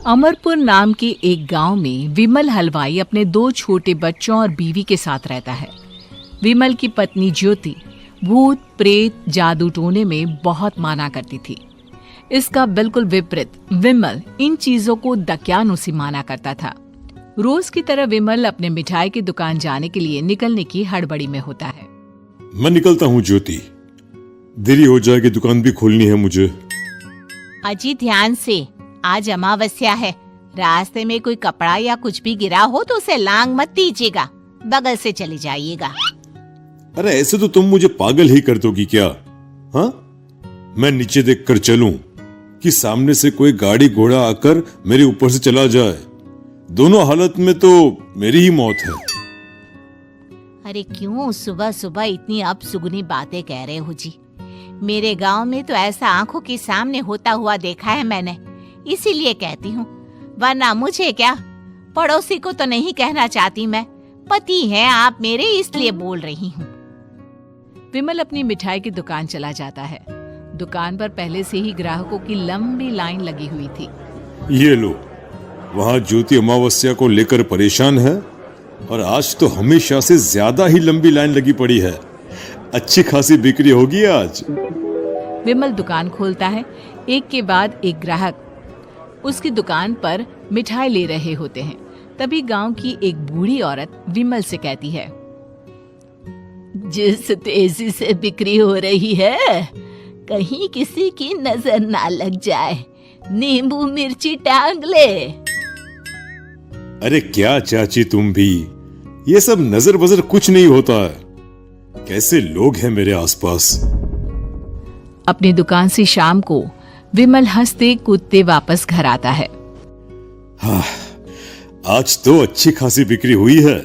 अमरपुर नाम के एक गांव में विमल हलवाई अपने 2 छोटे बच्चों और बीवी के साथ रहता है। विमल की पत्नी ज्योति भूत प्रेत जादू टोने में बहुत माना करती थी। इसका बिल्कुल विपरीत विमल इन चीजों को दकियानुसी माना करता था। रोज की तरह विमल अपने मिठाई की दुकान जाने के लिए निकलने की हड़बड़ी में होता है। मैं निकलता हूँ ज्योति, देरी हो जाएगी, दुकान भी खोलनी है मुझे। अजी ध्यान से, आज अमावस्या है। रास्ते में कोई कपड़ा या कुछ भी गिरा हो तो उसे लांग मत दीजिएगा, बगल से चले जाइएगा। अरे ऐसे तो तुम मुझे पागल ही कर दोगी क्या? हाँ, मैं नीचे देख कर चलूं कि सामने से कोई गाड़ी घोड़ा आकर मेरे ऊपर से चला जाए? दोनों हालत में तो मेरी ही मौत है। अरे क्यों सुबह सुबह इतनी अपसुगनी बातें कह रहे हो जी? मेरे गांव में तो ऐसा आंखों के सामने होता हुआ देखा है मैंने, इसीलिए कहती हूँ। वरना मुझे क्या, पड़ोसी को तो नहीं कहना चाहती मैं, पति हैं आप मेरे, इसलिए बोल रही हूँ। विमल अपनी मिठाई की दुकान चला जाता है। दुकान पर पहले से ही ग्राहकों की लंबी लाइन लगी हुई थी। ये लो, वहाँ ज्योति अमावस्या को लेकर परेशान है और आज तो हमेशा से ज्यादा ही लंबी लाइन लगी पड़ी है। अच्छी खासी बिक्री होगी आज। विमल दुकान खोलता है। एक के बाद एक ग्राहक उसकी दुकान पर मिठाई ले रहे होते हैं। तभी गांव की एक बूढ़ी औरत विमल से कहती है, जिस तेजी से बिक्री हो रही है, कहीं किसी की नजर ना लग जाए, नींबू मिर्ची टांग ले। अरे क्या चाची तुम भी, ये सब नजर बजर कुछ नहीं होता है। कैसे लोग हैं मेरे आसपास। अपनी दुकान से शाम को विमल हंसते कूदते वापस घर आता है। हाँ, आज तो अच्छी खासी बिक्री हुई है।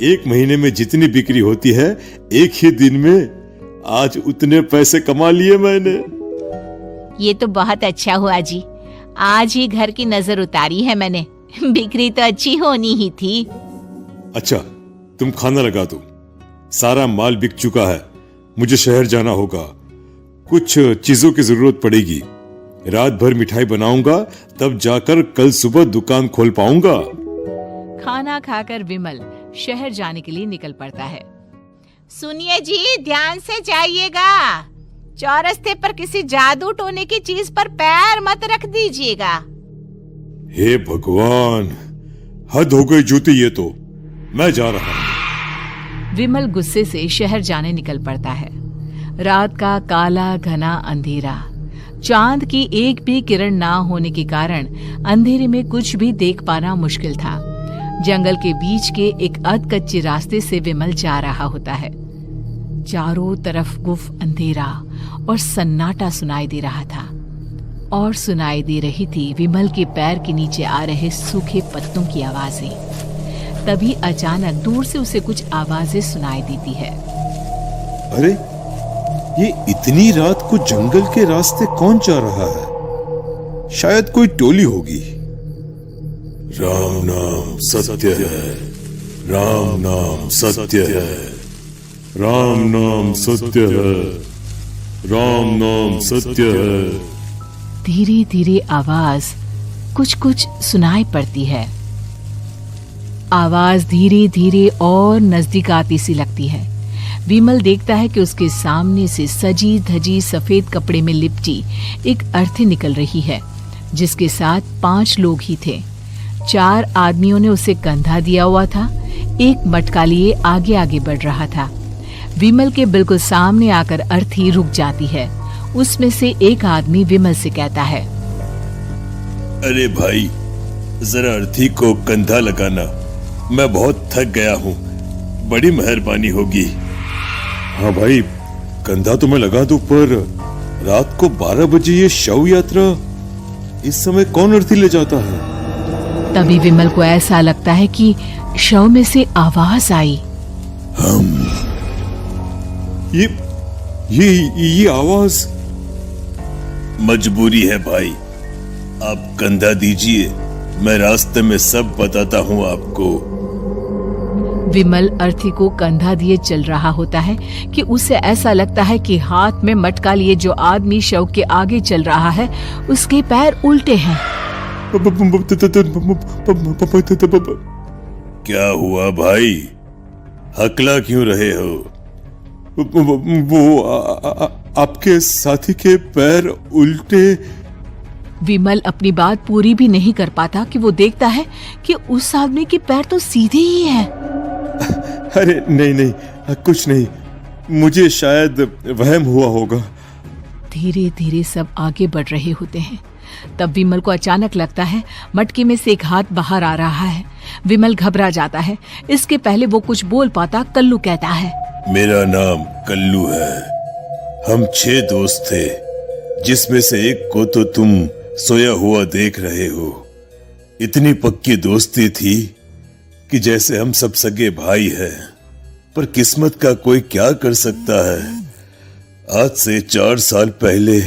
1 महीने में जितनी बिक्री होती है, एक ही दिन में आज उतने पैसे कमा लिए मैंने। ये तो बहुत अच्छा हुआ जी, आज ही घर की नजर उतारी है मैंने। बिक्री तो अच्छी होनी ही थी। अच्छा, तुम खाना लगा दो, सारा माल बिक चुका है। मुझे शहर जाना होगा, कुछ चीजों की जरूरत पड़ेगी। रात भर मिठाई बनाऊंगा, तब जाकर कल सुबह दुकान खोल पाऊंगा। खाना खाकर विमल शहर जाने के लिए निकल पड़ता है। सुनिए जी, ध्यान से जाइएगा। चौरस्ते पर किसी जादू टोने की चीज पर पैर मत रख दीजिएगा। हे भगवान, हद हो गई ज्योति, ये तो मैं जा रहा हूं। विमल गुस्से से शहर जाने निकल पड़ता है। रात का काला घना अंधेरा, चांद की एक भी किरण ना होने के कारण अंधेरे में कुछ भी देख पाना मुश्किल था। जंगल के बीच के एक अधकच्चे रास्ते से विमल जा रहा होता है। चारों तरफ गुफ अंधेरा और सन्नाटा सुनाई दे रहा था, और सुनाई दे रही थी विमल के पैर के नीचे आ रहे सूखे पत्तों की आवाजें। तभी अचानक दूर से उसे कुछ आवाजें सुनाई देती है। अरे, ये इतनी रात को जंगल के रास्ते कौन जा रहा है? शायद कोई टोली होगी। राम नाम सत्य है, राम नाम सत्य है, राम नाम सत्य है, राम नाम सत्य है। धीरे धीरे आवाज कुछ कुछ सुनाई पड़ती है। आवाज धीरे धीरे और नजदीक आती सी लगती है। विमल देखता है कि उसके सामने से सजी धजी सफेद कपड़े में लिपटी एक अर्थी निकल रही है, जिसके साथ 5 लोग ही थे। 4 आदमियों ने उसे कंधा दिया हुआ था। एक मटका लिए आगे आगे बढ़ रहा था। विमल के बिल्कुल सामने आकर अर्थी रुक जाती है। उसमें से एक आदमी विमल से कहता है, अरे भाई, जरा अर्थी को कंधा लगाना, मैं बहुत थक गया हूँ, बड़ी मेहरबानी होगी। हाँ भाई, कंधा तो मैं लगा दूं, पर रात को 12 बजे ये शव यात्रा, इस समय कौन अर्थी ले जाता है? तभी विमल को ऐसा लगता है कि शव में से आवाज आई। ये आवाज। मजबूरी है भाई, आप कंधा दीजिए, मैं रास्ते में सब बताता हूँ आपको। विमल अर्थी को कंधा दिए चल रहा होता है कि उसे ऐसा लगता है कि हाथ में मटका लिए जो आदमी शव के आगे चल रहा है, उसके पैर उल्टे हैं। क्या हुआ भाई, हकला क्यों रहे हो? वो आपके साथी के पैर उल्टे। विमल अपनी बात पूरी भी नहीं कर पाता कि वो देखता है कि उस आदमी के पैर तो सीधे ही है। अरे नहीं नहीं, कुछ नहीं, मुझे शायद वहम हुआ होगा। धीरे धीरे सब आगे बढ़ रहे होते हैं। तब विमल को अचानक लगता है मटके में से एक हाथ बाहर आ रहा है। विमल घबरा जाता है। इसके पहले वो कुछ बोल पाता, कल्लू कहता है, मेरा नाम कल्लू है। हम 6 दोस्त थे, जिसमें से एक को तो तुम सोया हुआ देख रहे हो। इतनी पक्की दोस्ती थी कि जैसे हम सब सगे भाई हैं। पर किस्मत का कोई क्या कर सकता है। आज से 4 साल पहले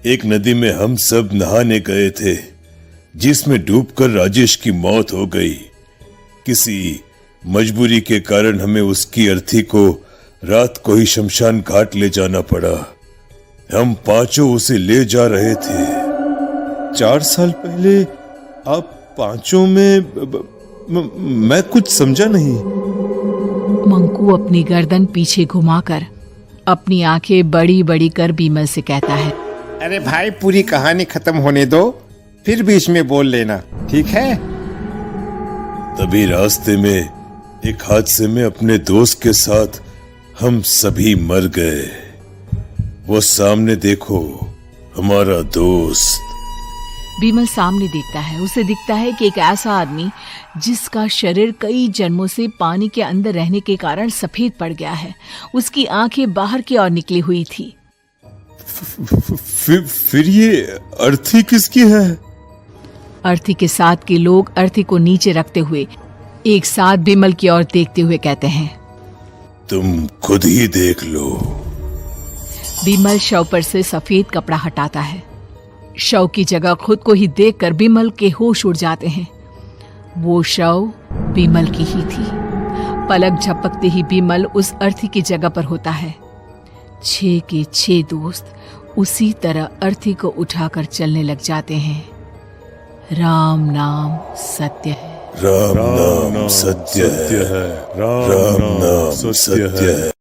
एक नदी में हम सब नहाने गए थे, जिसमें डूबकर राजेश की मौत हो गई। किसी मजबूरी के कारण हमें उसकी अर्थी को रात को ही शमशान घाट ले जाना पड़ा। हम 5 उसे ले जा रहे थे। 4 साल पहले आप 5 में मैं कुछ समझा नहीं। मंकू अपनी गर्दन पीछे घुमाकर अपनी आंखें बड़ी बड़ी कर विमल से कहता है, अरे भाई, पूरी कहानी खत्म होने दो, फिर बीच में बोल लेना, ठीक है? तभी रास्ते में एक हादसे में अपने दोस्त के साथ हम सभी मर गए। वो सामने देखो, हमारा दोस्त। विमल सामने देखता है। उसे दिखता है कि एक ऐसा आदमी जिसका शरीर कई जन्मों से पानी के अंदर रहने के कारण सफेद पड़ गया है। उसकी आंखें बाहर की ओर निकली हुई थी। फिर ये अर्थी किसकी है? अर्थी के साथ के लोग अर्थी को नीचे रखते हुए एक साथ विमल की ओर देखते हुए कहते हैं, तुम खुद ही देख लो। विमल शव पर से सफेद कपड़ा हटाता है। शव की जगह खुद को ही देखकर विमल के होश उड़ जाते हैं। वो शव विमल की ही थी। पलक झपकते ही विमल उस अर्थी की जगह पर होता है। 6 के 6 दोस्त उसी तरह अर्थी को उठाकर चलने लग जाते हैं। राम नाम सत्य है। राम नाम सत्य है। राम नाम सत्य है।